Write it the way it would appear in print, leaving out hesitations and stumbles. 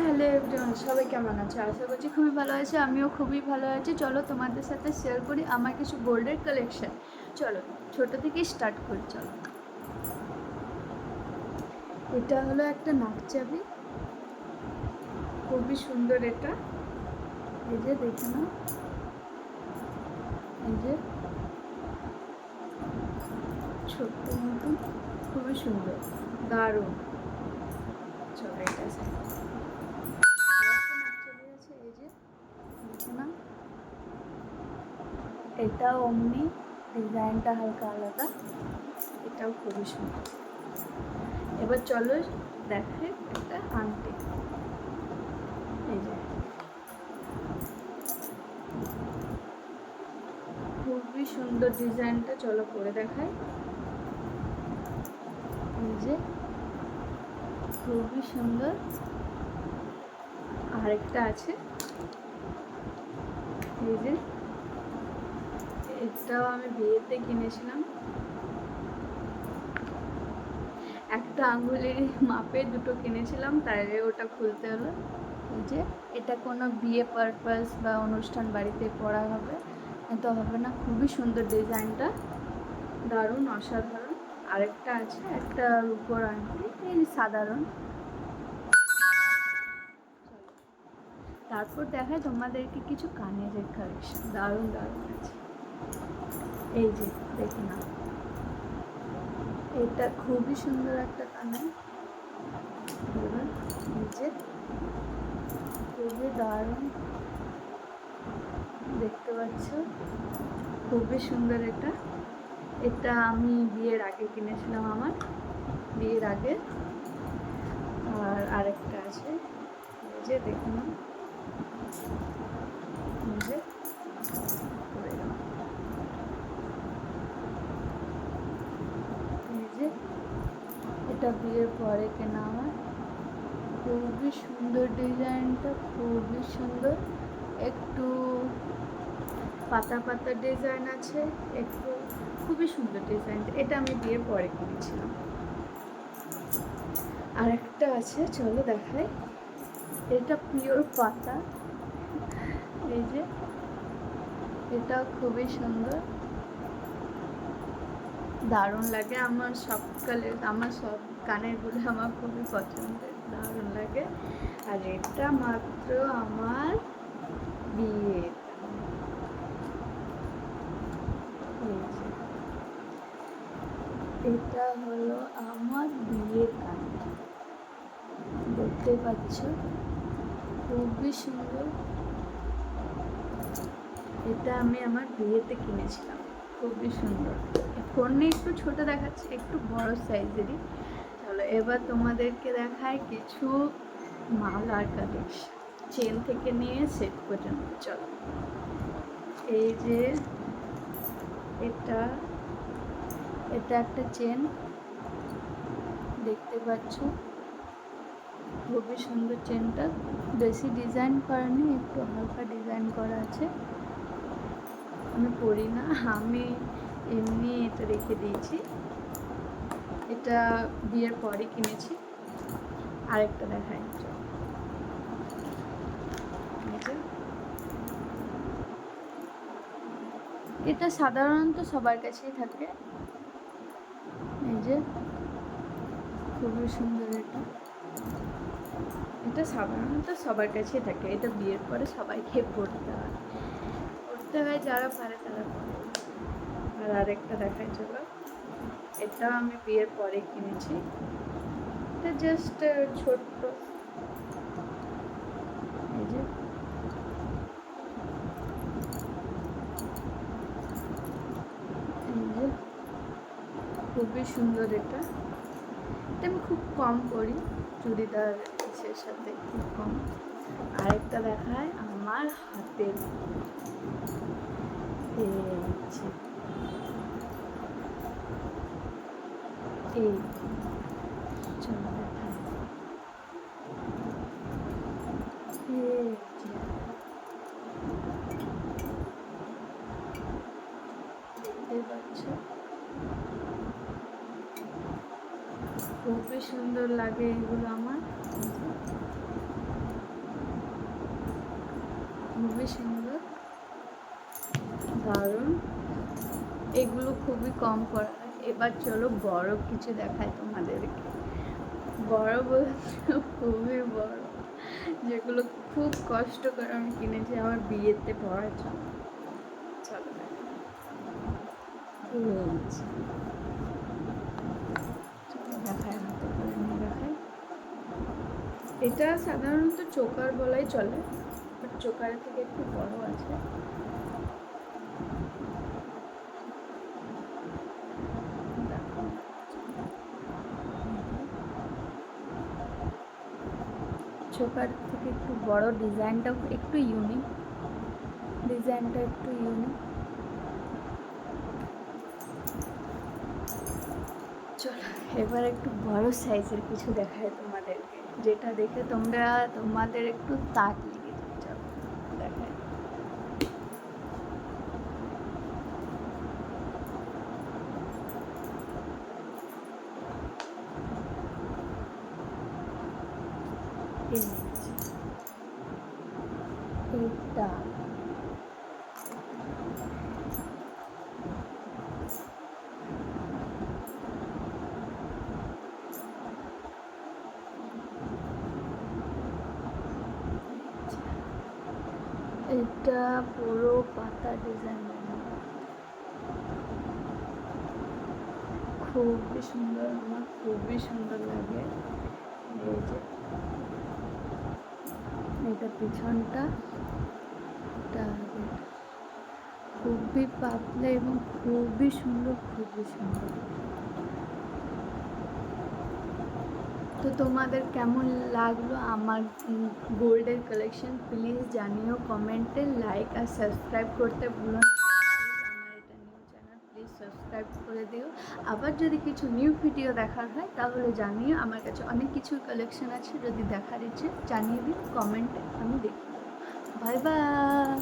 Hello everyone, সবাই কেমন আছে? আশা করছি খুবই ভালো আছে। আমিও খুবই ভালো আছি। চলো তোমাদের সাথে শেয়ার করি আমার কিছু গোল্ডের কালেকশন। চলো ছোট থেকে স্টার্ট করি। চলো, এটা হলো একটা নাকচাবি, খুবই সুন্দর। এটা এই যে দেখে নাও, এই যে ছোট্ট মতন, খুবই সুন্দর, দারুণ। চলো এটা নাকচাবি আছে, এই যে দেখে নাও, এটাও অমনি, ডিজাইনটা হালকা আলাদা, এটাও খুবই সুন্দর। এবার চলো দেখে একটা আংটি, এই যে খুবই সুন্দর ডিজাইনটা। চলো পরে দেখাই, এই যে খুবই সুন্দর। আরেকটা আছে, এই যে এটাও আমি বিয়েতে কিনেছিলাম। একটা আঙ্গুলের মাপে দুটো কিনেছিলাম, তাই ওটা খুলতে হলো। এই যে এটা কোনো বিয়ে পারপাস বা অনুষ্ঠান বাড়িতে পরা হবে, এত হবে না। খুবই সুন্দর ডিজাইনটা, দারুণ, অসাধারণ। আরেকটা আছে, একটা রূপোর আংটি, এই সাধারণ। তারপর দেখায় তোমাদেরকে কিছু কানের কালেকশন, দারুণ দারুণ আছে। এই যে দেখে না, এটা খুবই সুন্দর একটা কানের। এবার এই যে খুবই দারুণ, দেখতে পাচ্ছ, খুবই সুন্দর। এটা এটা আমি বিয়ের আগে কিনেছিলাম, আমার বিয়ের আগে। আর আরেকটা আছে, এই যে দেখে নাও, এই যে এই যে এটা বিয়ের পরে কেনা আমার। খুবই সুন্দর ডিজাইনটা, খুবই সুন্দর। একটু পাতা পাতা ডিজাইন আছে, একটু খুবই সুন্দর ডিজাইনটা। এটা আমি বিয়ের পরে কিনেছিলাম। আরেকটা আছে, চলো দেখাই। এটা পিওর পাতা, এই যে এটা খুবই সুন্দর, দারুণ লাগে। আমার সব কানেরগুলো আমার খুবই পছন্দের, দারুণ লাগে। আর এটা মাত্র আমার বিয়ের, এটা হলো আমার বিয়ের কানের, দেখতে পাচ্ছ, খুবই সুন্দর। এটা আমি আমার বিয়েতে কিনেছিলাম, খুবই সুন্দর। ফোনে একটু ছোট দেখাচ্ছে, একটু বড় সাইজেরই। চলো এবার তোমাদেরকে দেখায় কিছু মালার কালেকশন, চেন থেকে নিয়ে সেট পর্যন্ত। চলো, এই যে এটা এটা একটা চেন, দেখতে পাচ্ছ, খুবই সুন্দর চেনটা। বেশি ডিজাইন করা নেই, একটু হালকা ডিজাইন করা আছে। আমি পরি না, আমি এমনি এটা রেখে দিয়েছি। এটা বিয়ের পরে কিনেছি। আরেকটা দেখাই, এটা সাধারণত সবার কাছেই থাকে, এই যে খুবই সুন্দর। এটা সাধারণত সবার কাছেই থাকে। এটা বিয়ের পরে সবাইকে পড়তে হয়, যারা পারে তারা পরে। আর আরেকটা দেখাই, চলো, এটা আমি বিয়ের পরে কিনেছি। এটা জাস্ট ছোট্ট, এই যে খুবই সুন্দর। এটা আমি খুব কম পরি, চুড়িদার পিসের সাথে খুব কম। আরেকটা দেখায় আমার হাতের, এই চলো দেখায়, দেখতে পাচ্ছ, খুবই সুন্দর লাগে এগুলো আমার। দারুণ। এগুলো খুবই কম করা হয়। এবার চলো বড় কিছু দেখায় তোমাদেরকে। বড় বলতে খুবই বড়, যেগুলো খুব কষ্ট করে আমি কিনেছি আমার বিয়েতে পরার জন্য। চলো দেখায়, হাতে করে নিয়ে দেখায়। এটা সাধারণত চোকার বলাই চলে, বাট চোকারের থেকে একটু বড় আছে। চোকার থেকে একটু বড়, ডিজাইনটাও একটু ইউনিক, চলো এবার একটু বড় সাইজের কিছু দেখায় তোমাদেরকে, যেটা দেখে তোমাদের একটু তাক লেগে যাবে। চলো দেখায়। এটা এটা পুরো পাতা ডিজাইন, খুবই সুন্দর, আমার খুবই সুন্দর লাগে। এই যে এটা পিছনটা, খুবই পাতলা এবং খুবই সুন্দর, খুবই সুন্দর। তো তোমাদের কেমন লাগলো আমার গোল্ডের কালেকশন প্লিজ জানিও কমেন্টে, লাইক আর সাবস্ক্রাইব করতে ভুলো না। আমার এটা নিউ চ্যানেল, প্লিজ সাবস্ক্রাইব করে দিও। আবার যদি কিছু নিউ ভিডিও দেখার হয় তাহলে জানিও, আমার কাছে অনেক কিছুর কালেকশন আছে, যদি দেখার ইচ্ছে জানিয়ে দিও কমেন্টে, আমি দেখি। Bye bye.